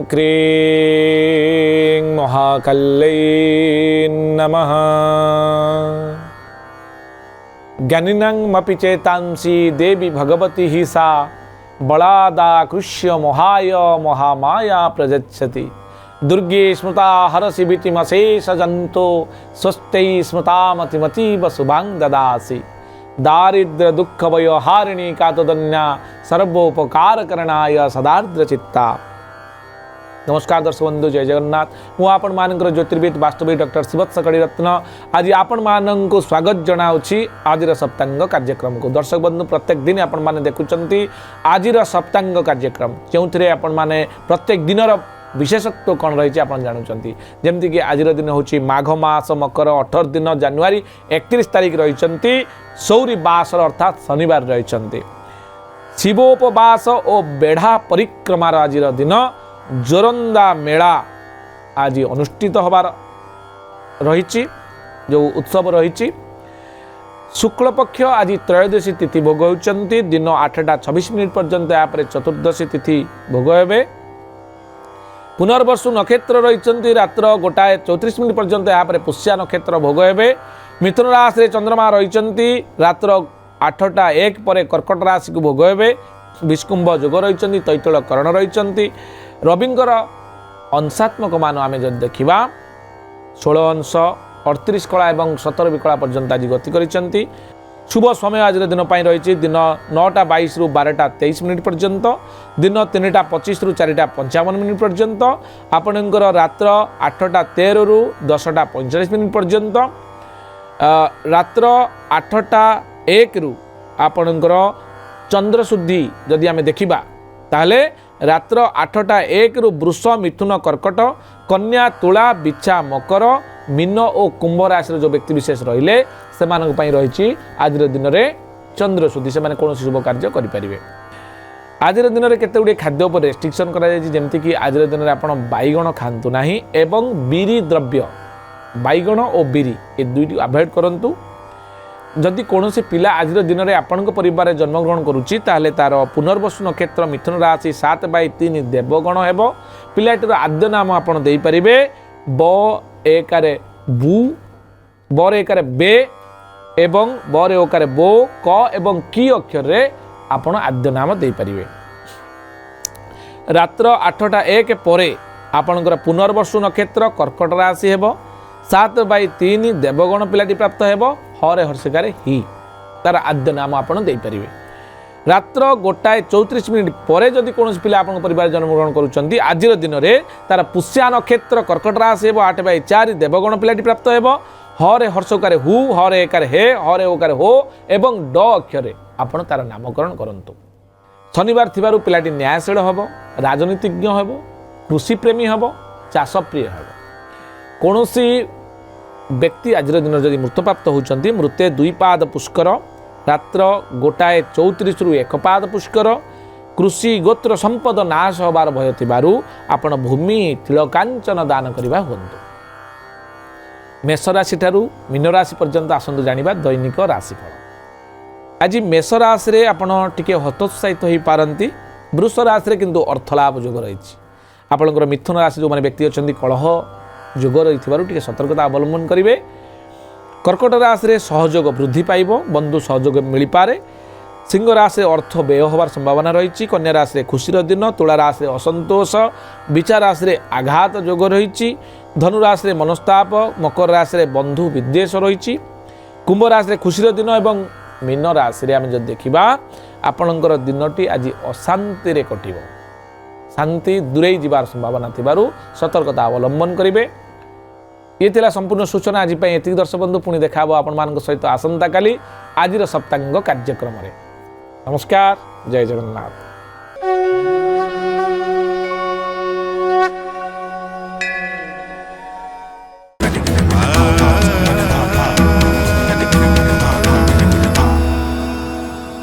क्रीं महाकाल्यै नमः। ज्ञानिनामपि चेतांसि देवी भगवती ही सा बलादाकृष्य मोहाय महामाया प्रयच्छति। दुर्गे स्मृता हरसि भीतिमशेष जंतो स्वस्त्यै स्मृतामतिमतीव शुभां ददासि। दारिद्र्य दुख भय हारिणी कातदन्या सर्वोपकार करणाय सदार्द्र चित्ता। नमस्कार दर्शक बंधु, जय जगन्नाथ। मु आपण मानकर ज्योतिर्विद वास्तविक डॉक्टर शिवत्स कड़ीरत्न आज आपण मानक स्वागत जनाऊँगी आज सप्तांग कार्यक्रम को। दर्शक बंधु, प्रत्येक दिन आपण माने देखुचंती आज सप्तांग कार्यक्रम जो आपण माने प्रत्येक दिनर विशेषत्व कौन रही आप जानते जमीक आज दिन हूँ माघ मास मकर 18 दिन जानुआरी 31 तारीख रही सौरी बासर अर्थात शनिवार रही। शिवोपवास और बेढ़ा परिक्रमार आज दिन जोरंदा मेला आज अनुष्ठित होबार रही जो उत्सव रही। शुक्ल पक्ष आज त्रयोदशी तिथि भोग होती दिन 8:26 पर्यंत यापर चतुर्दशी तिथि भोग हे। पुनर्वसु नक्षत्र रही रात्र 1:34 पर्यंत यापर पुष्या नक्षत्र भोग हे। मिथुन राशि चंद्रमा रही रात्र 8:01 पर कर्कट राशि को भोग हे। विष्कुंभ जोग रही तैतल करण रही। रविंकर अंशात्मक मान आम जब देखा 16 अंश 38 कला और 17 विकला पर्यंत आज गति कर। शुभ समय आज दिन रही दिन 9:22 रु 12:23 पर्यंत, दिन 3:25 रु 4:55 पर्यंत, आपणकर रात्र 8:13 रु 10:45 पर्यंत, रात्र 8:01 रु आपणकर चंद्र शुद्धि जदि आम देखा ताहले रात्र 8:01 रु वृष मिथुन कर्कट, कन्या तुला बिछा मकर, मीन और कुंभ राशि जो व्यक्ति विशेष रहिले से रही आज दिन में चंद्र शुद्धि से कौन शुभ कार्य करें। आज दिन में केते खाद्य पर रेस्ट्रिक्शन करमती आज दिन में आप बैगण खातु ना एवं बीरी द्रव्य बैगण और बीरी ये दुईटी अवॉइड करूँ। जदि कौन पिला आज दिन में आपण परिवार जन्मग्रहण करुच्ची ताहले तार पुनर्वसु नक्षत्र मिथुन राशि 7/3 देवगण हेब। पिलाटीर आद्य नाम आप देपारे ब एकारे बु, बर एकारे बे एवं बर ओकारे बो क एवं की अक्षर रे आपण आद्य नाम देपारे। रात्र 8:01 पर आपणकर पुनर्वसु नक्षत्र कर्कट राशि हेब। 7/3 देवगण पिलाटी प्राप्त हेब। हरे हर्षिकारे ही तार आद्य नाम आपण देपारे। रात्र 1:34 पर जदि कौन पिला आप परिवार जन्मग्रहण करुँच आज दिन में तार पुष्या नक्षत्र कर्कट राशि हेब। 8/4 देवगण पिलाटी प्राप्त हेब। हरे हर्षकारे हु, हरे एकारे हे, हरे ओकारे हो एवं ड अक्षर आपण तार नामकरण करंतु। शनिवार थिबारु पिलाटी न्यायशील हेब, राजनीतिज्ञ हेब, कृषिप्रेमी हेब, चाषप्रिय हेब। कौनसी व्यक्ति आज दिन जदि मृत्यप्राप्त होती मृत्ये 2 पाद पुष्कर, रात्र 1:34 रु 1 पाद पुष्कर, कृषि गोत्र संपद नाश होबार भय थिबारु आपण भूमि तिलकांचन दान करिबा होंतु। मेष राशि ठारू मीन राशि पर्यंत आसंतु जानिबा दैनिक राशिफल। आज मेष राशि रे आपण टिके हतोत्साहित होई पारंती। वृष राशि रे किंतु अर्थलाभ जोग रही। आपणकर मिथुन राशि जो माने व्यक्ति अछंती कलह जोग रही टिके सतर्कता अवलंबन करेंगे। कर्कट राशि रे सहयोग वृद्धि पाइब, बंधु सहयोग मिल पारे। सिंह राशि अर्थ व्यय होबार संभावना रही। कन्या राशि खुशीर दिन, तुला राशि असंतोष, विचा राशि आघात जोग रही। धनु राशि मनस्ताप, मकर राशि बंधु विद्वेष रही। कुंभ राशि खुशीर दिन एवं मीन राशि आम जब देखा आपणकर दिनटी आज अशांति रे कटिब। शांति दूरे जीवार संभावना थिबारु सतर्कता अवलंबन करेंगे। ये थिला संपूर्ण सूचना आज एति। दर्शक बंधु पुणी देखा आपण मान सहित आसंता काली आज सप्तांग कार्यक्रम। नमस्कार, जय जगन्नाथ।